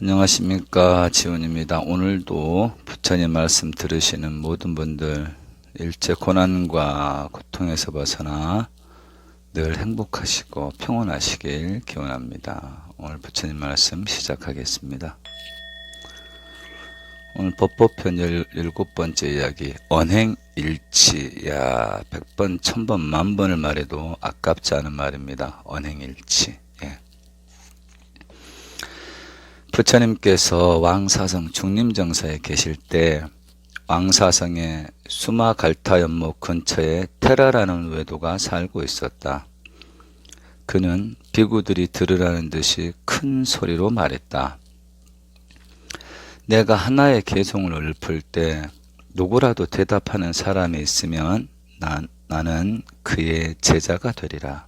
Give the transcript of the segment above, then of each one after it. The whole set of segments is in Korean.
안녕하십니까, 지훈입니다. 오늘도 부처님 말씀 들으시는 모든 분들 일체 고난과 고통에서 벗어나 늘 행복하시고 평온하시길 기원합니다. 오늘 부처님 말씀 시작하겠습니다. 오늘 법보편 17번째 이야기, 언행일치. 야, 100번, 1000번, 만번을 말해도 아깝지 않은 말입니다. 언행일치. 부처님께서 왕사성 중림정사에 계실 때 왕사성의 수마갈타 연못 근처에 테라라는 외도가 살고 있었다. 그는 비구들이 들으라는 듯이 큰 소리로 말했다. 내가 하나의 개송을 읊을 때 누구라도 대답하는 사람이 있으면 나는 그의 제자가 되리라.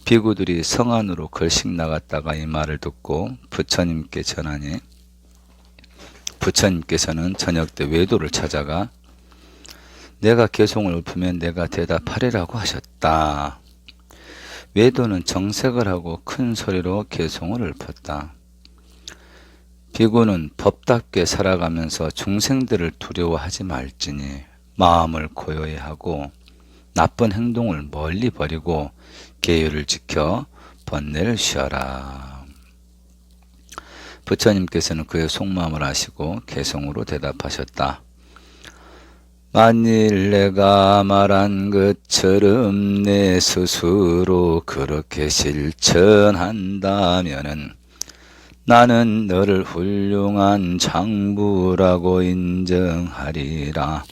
비구들이 성 안으로 걸식 나갔다가 이 말을 듣고 부처님께 전하니 부처님께서는 저녁 때 외도를 찾아가 내가 개송을 읊으면 내가 대답하리라고 하셨다. 외도는 정색을 하고 큰 소리로 개송을 읊었다. 비구는 법답게 살아가면서 중생들을 두려워하지 말지니 마음을 고요히 하고 나쁜 행동을 멀리 버리고 계율을 지켜 번뇌를 쉬어라. 부처님께서는 그의 속마음을 아시고 개송으로 대답하셨다. 만일 내가 말한 것처럼 내 스스로 그렇게 실천한다면은 나는 너를 훌륭한 장부라고 인정하리라.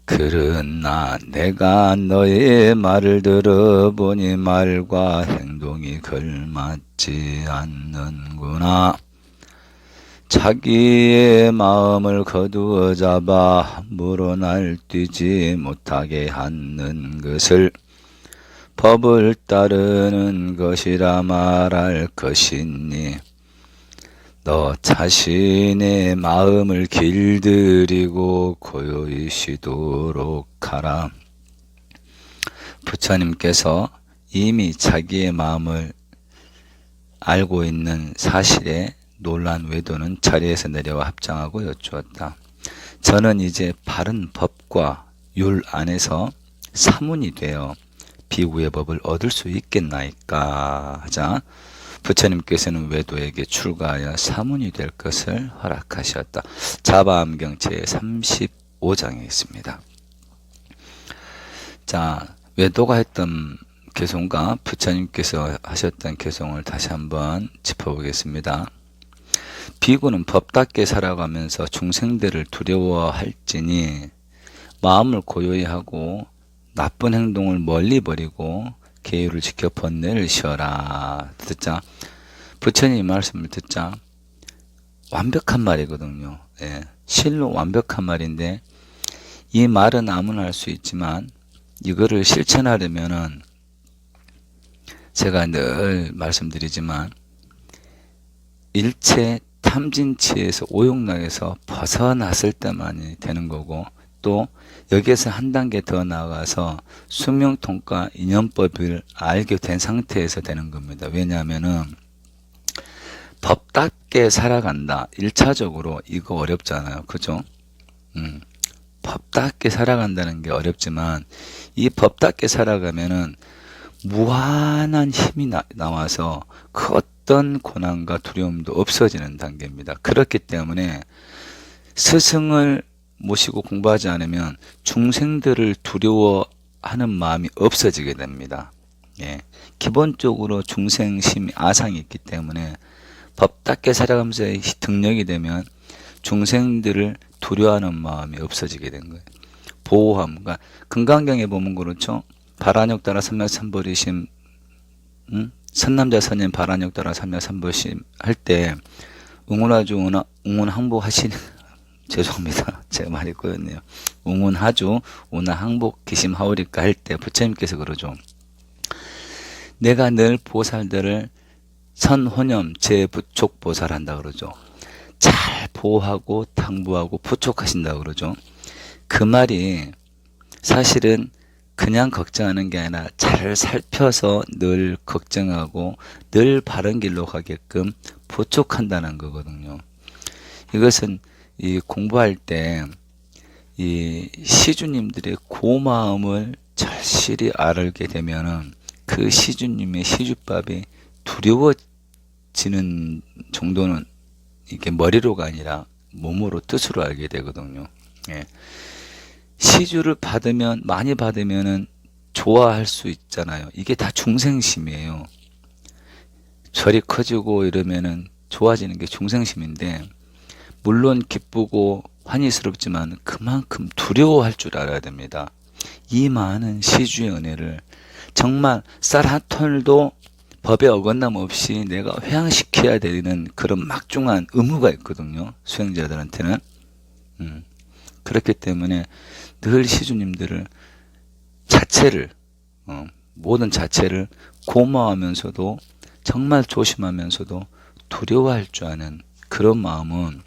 그러나 내가 너의 말을 들어보니 말과 행동이 걸맞지 않는구나. 자기의 마음을 거두어 잡아 함부로 날뛰지 못하게 하는 것을 법을 따르는 것이라 말할 것이니 너 자신의 마음을 길들이고 고요히 쉬도록 하라. 부처님께서 이미 자기의 마음을 알고 있는 사실에 놀란 외도는 자리에서 내려와 합장하고 여쭈었다. 저는 이제 바른 법과 율 안에서 사문이 되어 비구의 법을 얻을 수 있겠나이까 하자 부처님께서는 외도에게 출가하여 사문이 될 것을 허락하셨다. 자바암경 제35장에 있습니다. 자, 외도가 했던 개송과 부처님께서 하셨던 개송을 다시 한번 짚어보겠습니다. 비구는 법답게 살아가면서 중생들을 두려워할지니 마음을 고요히 하고 나쁜 행동을 멀리 버리고 계율을 지켜 번뇌를 쉬어라. 듣자. 부처님 말씀을 듣자. 완벽한 말이거든요. 예, 실로 완벽한 말인데 이 말은 아무나 할 수 있지만 이거를 실천하려면은 제가 늘 말씀드리지만 일체 탐진치에서 오욕락에서 벗어났을 때만이 되는 거고 또 여기에서 한 단계 더 나아가서 수명통과 인연법을 알게 된 상태에서 되는 겁니다. 왜냐하면은 법답게 살아간다. 1차적으로 이거 어렵잖아요. 그죠? 법답게 살아간다는 게 어렵지만 이 법답게 살아가면은 무한한 힘이 나와서 그 어떤 고난과 두려움도 없어지는 단계입니다. 그렇기 때문에 스승을 모시고 공부하지 않으면 중생들을 두려워하는 마음이 없어지게 됩니다. 예, 기본적으로 중생심이 아상이 있기 때문에 법답게 살아가면서 등력이 되면 중생들을 두려워하는 마음이 없어지게 된 거예요. 보호함, 그러니까 금강경에 보면 그렇죠. 바라녁 따라 삼맥삼벌이심, 선남자 선인 바라녁 따라 삼맥삼벌이심 할 때 응원하주 응원항복하시는 죄송합니다. 제가 말이 꼬였네요. 웅운하주 오나 항복 기심하오리까 할 때 부처님께서 그러죠. 내가 늘 보살들을 선혼염 제부촉 보살한다 그러죠. 잘 보호하고 당부하고 부촉하신다 그러죠. 그 말이 사실은 그냥 걱정하는 게 아니라 잘 살펴서 늘 걱정하고 늘 바른 길로 가게끔 부족한다는 거거든요. 이것은 이 공부할 때 이 시주님들의 고마움을 절실히 알게 되면은 그 시주님의 시주법이 두려워지는 정도는 이게 머리로가 아니라 몸으로 뜻으로 알게 되거든요. 예. 시주를 받으면 많이 받으면은 좋아할 수 있잖아요. 이게 다 중생심이에요. 절이 커지고 이러면은 좋아지는 게 중생심인데, 물론 기쁘고 환희스럽지만 그만큼 두려워할 줄 알아야 됩니다. 이 많은 시주의 은혜를 정말 쌀 한 톨도 법에 어긋남 없이 내가 회항시켜야 되는 그런 막중한 의무가 있거든요. 수행자들한테는. 그렇기 때문에 늘 시주님들을 자체를 모든 자체를 고마워하면서도 정말 조심하면서도 두려워할 줄 아는 그런 마음은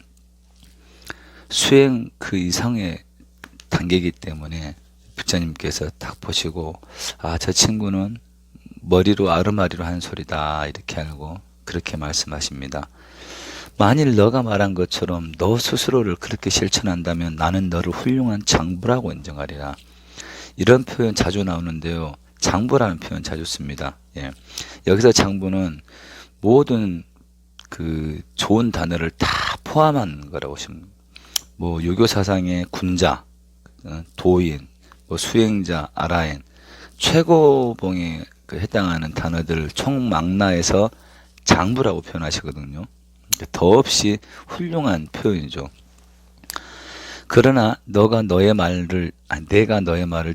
수행 그 이상의 단계이기 때문에 부처님께서 딱 보시고, 아, 저 친구는 머리로 아르마리로 한 소리다 이렇게 알고 그렇게 말씀하십니다. 만일 너가 말한 것처럼 너 스스로를 그렇게 실천한다면 나는 너를 훌륭한 장부라고 인정하리라. 이런 표현 자주 나오는데요. 장부라는 표현 자주 씁니다. 예. 여기서 장부는 모든 그 좋은 단어를 다 포함한 거라고 보시면 됩니다. 뭐 유교 사상의 군자, 도인, 뭐 수행자, 아라엔, 최고봉에 그 해당하는 단어들을 총망라해서 장부라고 표현하시거든요. 더없이 훌륭한 표현이죠. 그러나 내가 너의 말을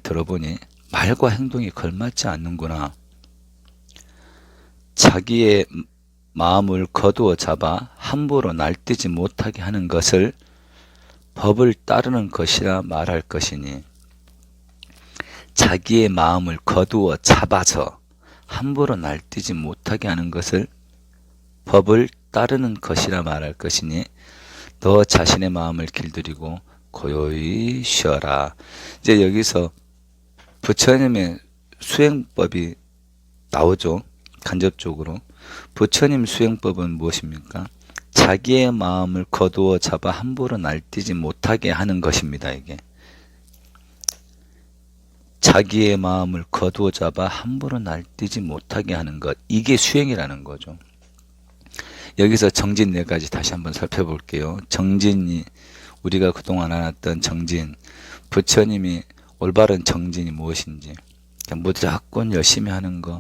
들어보니 말과 행동이 걸맞지 않는구나. 자기의 마음을 거두어 잡아 함부로 날뛰지 못하게 하는 것을 법을 따르는 것이라 말할 것이니, 자기의 마음을 거두어 잡아서 함부로 날뛰지 못하게 하는 것을 법을 따르는 것이라 말할 것이니 너 자신의 마음을 길들이고 고요히 쉬어라. 이제 여기서 부처님의 수행법이 나오죠. 간접적으로. 부처님 수행법은 무엇입니까? 자기의 마음을 거두어 잡아 함부로 날뛰지 못하게 하는 것입니다. 이게 자기의 마음을 거두어 잡아 함부로 날뛰지 못하게 하는 것, 이게 수행이라는 거죠. 여기서 정진 4가지 다시 한번 살펴볼게요. 정진이 우리가 그동안 알았던 정진, 부처님이 올바른 정진이 무엇인지, 무조건 열심히 하는 거,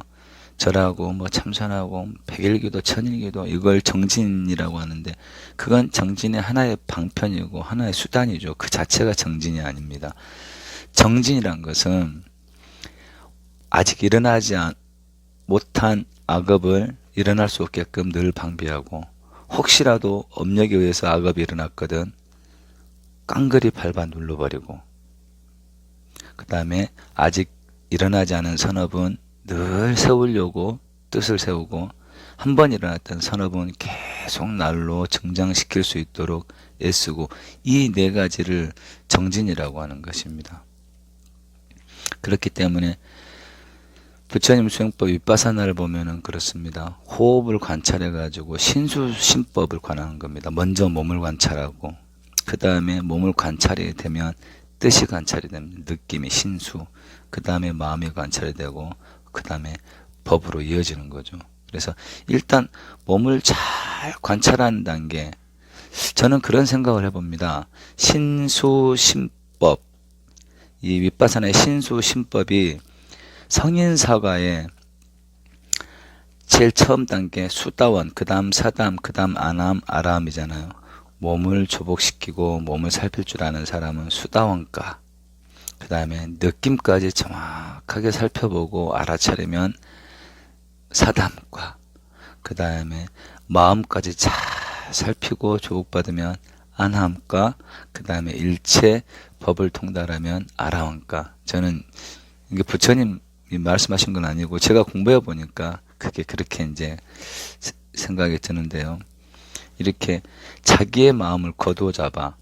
절하고 뭐 참선하고 백일기도 천일기도, 이걸 정진이라고 하는데, 그건 정진의 하나의 방편이고 하나의 수단이죠. 그 자체가 정진이 아닙니다. 정진이란 것은 아직 일어나지 못한 악업을 일어날 수 없게끔 늘 방비하고, 혹시라도 업력에 의해서 악업이 일어났거든 깡그리 밟아 눌러버리고, 그 다음에 아직 일어나지 않은 선업은 늘 세우려고 뜻을 세우고, 한 번 일어났던 선업은 계속 날로 증장시킬 수 있도록 애쓰고, 이 4가지를 정진이라고 하는 것입니다. 그렇기 때문에 부처님 수행법 윗바사나를 보면은 그렇습니다. 호흡을 관찰해 가지고 신수심법을 관하는 겁니다. 먼저 몸을 관찰하고, 그 다음에 몸을 관찰이 되면 뜻이 관찰이 됩니다. 느낌이 신수, 그 다음에 마음이 관찰이 되고, 그 다음에 법으로 이어지는 거죠. 그래서 일단 몸을 잘 관찰하는 단계, 저는 그런 생각을 해봅니다. 신수심법, 이 윗바사나의 신수심법이 성인사과의 제일 처음 단계 수다원, 그 다음 사담, 그 다음 안함, 아람이잖아요. 몸을 조복시키고 몸을 살필 줄 아는 사람은 수다원가, 그 다음에 느낌까지 정확하게 살펴보고 알아차리면 사담과, 그 다음에 마음까지 잘 살피고 조복받으면 안함과, 그 다음에 일체 법을 통달하면 아라원가. 저는 이게 부처님이 말씀하신 건 아니고 제가 공부해 보니까 그게 그렇게 이제 생각이 드는데요. 이렇게 자기의 마음을 거두어 잡아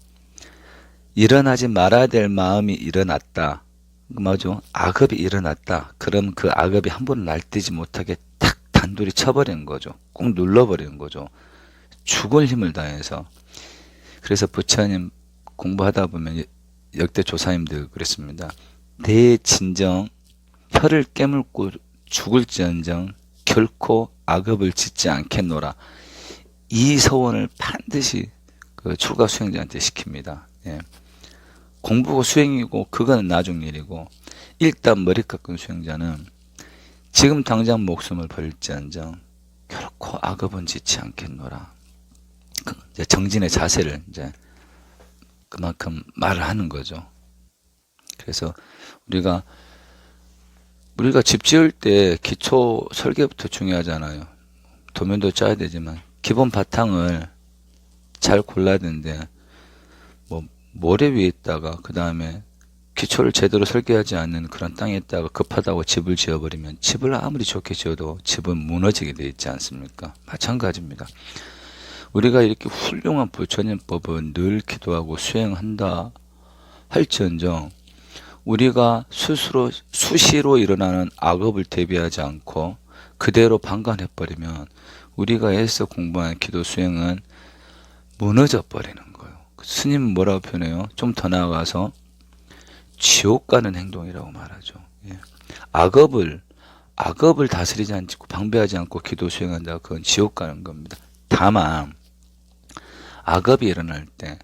일어나지 말아야 될 마음이 일어났다. 뭐죠? 악업이 일어났다. 그럼 그 악업이 한 번은 날뛰지 못하게 탁 단둘이 쳐버리는 거죠. 꼭 눌러버리는 거죠. 죽을 힘을 다해서. 그래서 부처님 공부하다 보면 역대 조사님들 그랬습니다. 내 진정 혀를 깨물고 죽을지언정 결코 악업을 짓지 않겠노라. 이 서원을 반드시 그 출가 수행자한테 시킵니다. 예. 공부고 수행이고 그거는 나중 일이고, 일단 머리 깎은 수행자는 지금 당장 목숨을 버릴지언정 결코 악업은 짓지 않겠노라. 이제 정진의 자세를 이제 그만큼 말을 하는 거죠. 그래서 우리가 집 지을 때 기초 설계부터 중요하잖아요. 도면도 짜야 되지만 기본 바탕을 잘 골라야 되는데, 뭐 모래 위에 있다가 그 다음에 기초를 제대로 설계하지 않는 그런 땅에 있다가 급하다고 집을 지어버리면 집을 아무리 좋게 지어도 집은 무너지게 돼 있지 않습니까? 마찬가지입니다. 우리가 이렇게 훌륭한 부처님법을 늘 기도하고 수행한다 할지언정 우리가 스스로 수시로 일어나는 악업을 대비하지 않고 그대로 방관해버리면 우리가 애써 공부한 기도 수행은 무너져 버리는 거예요. 스님은 뭐라고 표현해요? 좀 더 나아가서 지옥 가는 행동이라고 말하죠. 예. 악업을 다스리지 않고 방배하지 않고 기도 수행한다. 그건 지옥 가는 겁니다. 다만 악업이 일어날 때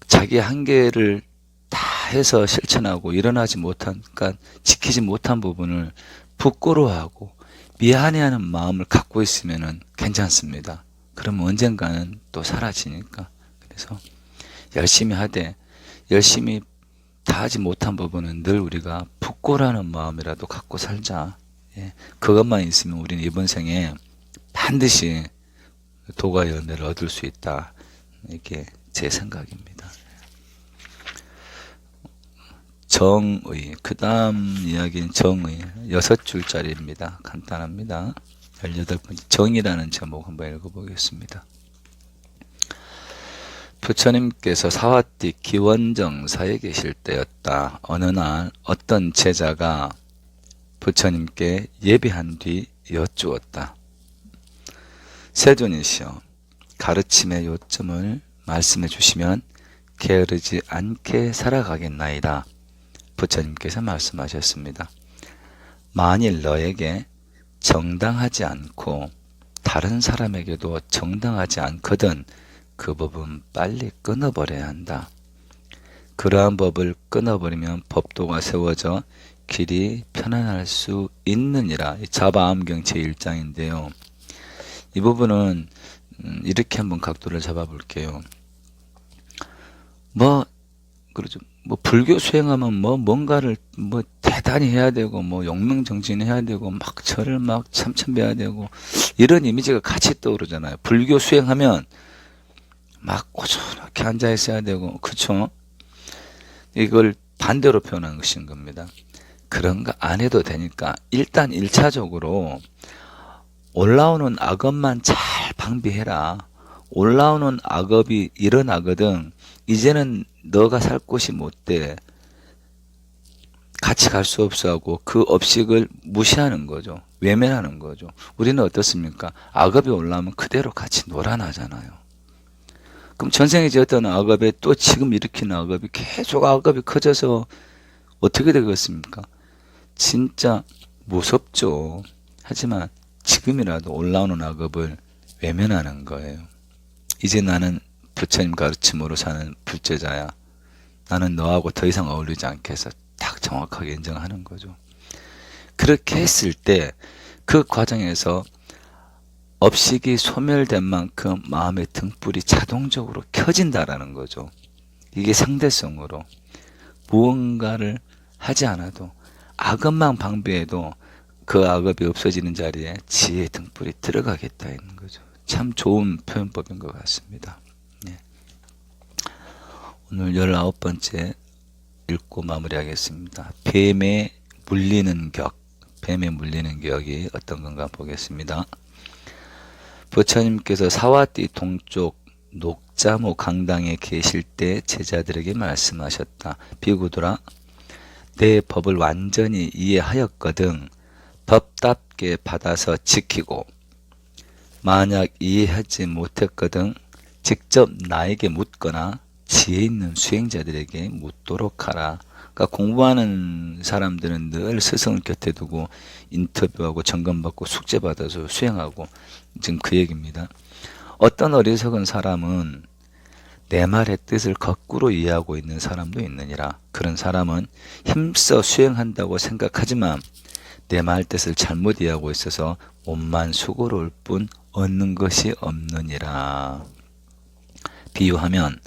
자기 한계를 다 해서 실천하고 일어나지 못한, 그러니까 지키지 못한 부분을 부끄러워하고 미안해하는 마음을 갖고 있으면은 괜찮습니다. 그러면 언젠가는 또 사라지니까. 그래서 열심히 하되 열심히 다 하지 못한 부분은 늘 우리가 부끄러워하는 마음이라도 갖고 살자. 예. 그것만 있으면 우리는 이번 생에 반드시 도가 연대를 얻을 수 있다. 이게 제 생각입니다. 정의, 그 다음 이야기는 정의, 6줄짜리입니다. 간단합니다. 18번째 정의라는 제목 한번 읽어보겠습니다. 부처님께서 사화띠 기원정사에 계실 때였다. 어느 날 어떤 제자가 부처님께 예배한 뒤 여쭈었다. 세존이시여, 가르침의 요점을 말씀해 주시면 게으르지 않게 살아가겠나이다. 부처님께서 말씀하셨습니다. 만일 너에게 정당하지 않고 다른 사람에게도 정당하지 않거든 그 법은 빨리 끊어버려야 한다. 그러한 법을 끊어버리면 법도가 세워져 길이 편안할 수 있느니라. 자바암경 제1장인데요. 이 부분은 이렇게 한번 각도를 잡아볼게요. 그러죠. 불교 수행하면 뭔가를 대단히 해야 되고, 용맹정진해야 되고, 막 절을 막 참참해야 되고, 이런 이미지가 같이 떠오르잖아요. 불교 수행하면 막 꾸준하게 앉아 있어야 되고, 그쵸? 이걸 반대로 표현한 것인 겁니다. 그런 거 안 해도 되니까, 일단 1차적으로 올라오는 악업만 잘 방비해라. 올라오는 악업이 일어나거든. 이제는 너가 살 곳이 못 돼. 같이 갈 수 없어 하고 그 업식을 무시하는 거죠. 외면하는 거죠. 우리는 어떻습니까? 악업이 올라오면 그대로 같이 놀아나잖아요. 그럼 전생에 지었던 악업에 또 지금 일으키는 악업이 계속 악업이 커져서 어떻게 되겠습니까? 진짜 무섭죠. 하지만 지금이라도 올라오는 악업을 외면하는 거예요. 이제 나는 부처님 가르침으로 사는 불제자야. 나는 너하고 더 이상 어울리지 않겠어. 딱 정확하게 인정하는 거죠. 그렇게 했을 때 그 과정에서 업식이 소멸된 만큼 마음의 등불이 자동적으로 켜진다라는 거죠. 이게 상대성으로 무언가를 하지 않아도 악업만 방비해도 그 악업이 없어지는 자리에 지혜의 등불이 들어가겠다는 거죠. 참 좋은 표현법인 것 같습니다. 네. 오늘 19번째 읽고 마무리하겠습니다. 뱀에 물리는 격. 뱀에 물리는 격이 어떤 건가 보겠습니다. 부처님께서 사화띠 동쪽 녹자모 강당에 계실 때 제자들에게 말씀하셨다. 비구들아, 내 법을 완전히 이해하였거든 법답게 받아서 지키고 만약 이해하지 못했거든 직접 나에게 묻거나 지혜 있는 수행자들에게 묻도록 하라. 그러니까 공부하는 사람들은 늘 스승을 곁에 두고 인터뷰하고 점검받고 숙제받아서 수행하고, 지금 그 얘기입니다. 어떤 어리석은 사람은 내 말의 뜻을 거꾸로 이해하고 있는 사람도 있느니라. 그런 사람은 힘써 수행한다고 생각하지만 내 말 뜻을 잘못 이해하고 있어서 몸만 수고로울 뿐 얻는 것이 없느니라. 비유하면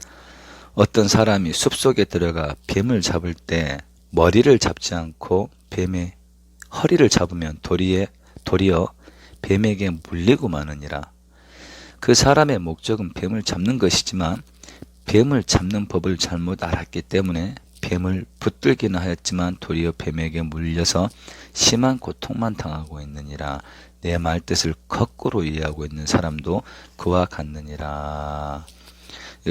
어떤 사람이 숲속에 들어가 뱀을 잡을 때 머리를 잡지 않고 뱀의 허리를 잡으면 도리어 뱀에게 물리고 마느니라. 그 사람의 목적은 뱀을 잡는 것이지만 뱀을 잡는 법을 잘못 알았기 때문에 뱀을 붙들기는 하였지만 도리어 뱀에게 물려서 심한 고통만 당하고 있느니라. 내 말 뜻을 거꾸로 이해하고 있는 사람도 그와 같느니라.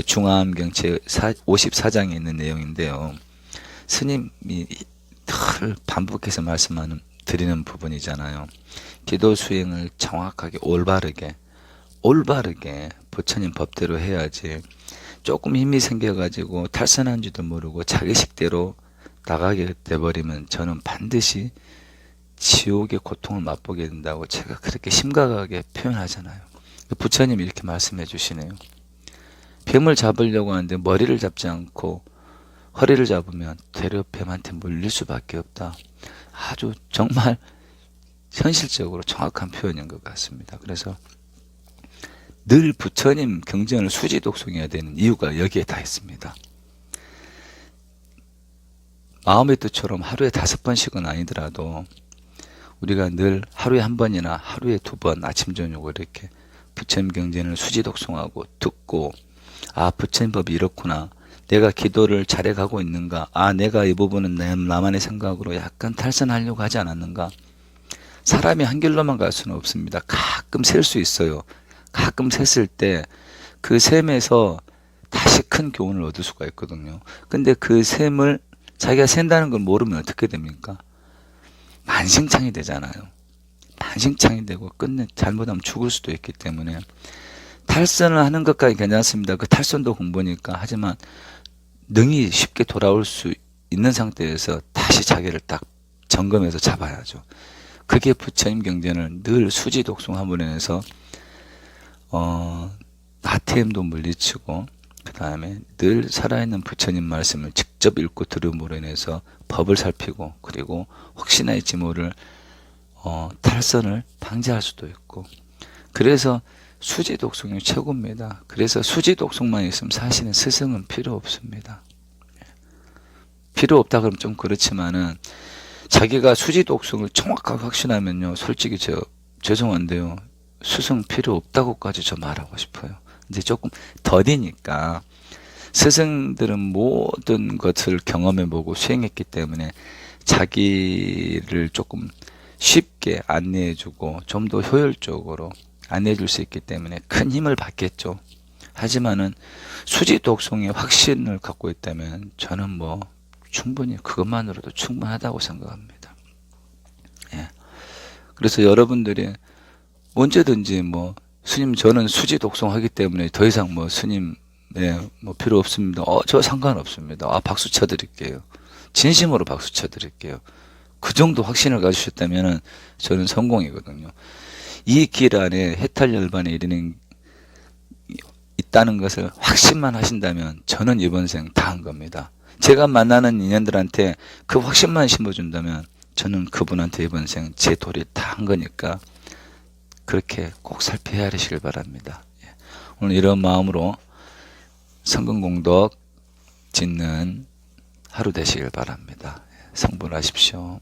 중화암경 제54장에 있는 내용인데요. 스님이 늘 반복해서 드리는 부분이잖아요. 기도 수행을 정확하게 올바르게 부처님 법대로 해야지 조금 힘이 생겨가지고 탈선한지도 모르고 자기 식대로 나가게 돼버리면 저는 반드시 지옥의 고통을 맛보게 된다고 제가 그렇게 심각하게 표현하잖아요. 부처님이 이렇게 말씀해 주시네요. 뱀을 잡으려고 하는데 머리를 잡지 않고 허리를 잡으면 되려 뱀한테 물릴 수밖에 없다. 아주 정말 현실적으로 정확한 표현인 것 같습니다. 그래서 늘 부처님 경전을 수지독송해야 되는 이유가 여기에 다 있습니다. 마음의 뜻처럼 하루에 5번씩은 아니더라도 우리가 늘 하루에 1번이나 하루에 2번 아침 저녁으로 이렇게 부처님 경전을 수지독송하고 듣고, 아, 부처님 법이 이렇구나, 내가 기도를 잘해가고 있는가, 아, 내가 이 부분은 나만의 생각으로 약간 탈선하려고 하지 않았는가. 사람이 한 길로만 갈 수는 없습니다. 가끔 셀 수 있어요. 가끔 샜을 때 그 셈에서 다시 큰 교훈을 얻을 수가 있거든요. 근데 그 셈을 자기가 센다는 걸 모르면 어떻게 됩니까? 만신창이 되잖아요. 만신창이 되고 끝내 잘못하면 죽을 수도 있기 때문에 탈선을 하는 것까지 괜찮습니다. 그 탈선도 공부니까. 하지만 능이 쉽게 돌아올 수 있는 상태에서 다시 자기를 딱 점검해서 잡아야죠. 그게 부처님 경전을 늘 수지독송함으로 인해서 나태함도 물리치고, 그 다음에 늘 살아있는 부처님 말씀을 직접 읽고 들음으로 인해서 법을 살피고, 그리고 혹시나의 지모를 탈선을 방지할 수도 있고, 그래서 수지독송이 최고입니다. 그래서 수지독송만 있으면 사실은 스승은 필요 없습니다. 필요 없다 그러면 좀 그렇지만은 자기가 수지독송을 정확하게 확신하면요, 솔직히 죄송한데요, 스승 필요 없다고까지 저 말하고 싶어요. 이제 조금 더디니까 스승들은 모든 것을 경험해보고 수행했기 때문에 자기를 조금 쉽게 안내해주고 좀 더 효율적으로 안내해줄 수 있기 때문에 큰 힘을 받겠죠. 하지만은 수지독송의 확신을 갖고 있다면 저는 충분히 그것만으로도 충분하다고 생각합니다. 예. 그래서 여러분들이 언제든지 스님 저는 수지독송 하기 때문에 더 이상 스님 필요 없습니다. 저 상관없습니다. 박수 쳐드릴게요. 진심으로 박수 쳐드릴게요. 그 정도 확신을 가지셨다면 저는 성공이거든요. 이 길 안에 해탈열반에 이르는 있다는 것을 확신만 하신다면 저는 이번 생 다 한 겁니다. 제가 만나는 인연들한테 그 확신만 심어준다면 저는 그분한테 이번 생 제 도리 다 한 거니까 그렇게 꼭 살피 헤아리시길 바랍니다. 오늘 이런 마음으로 성근공덕 짓는 하루 되시길 바랍니다. 성불하십시오.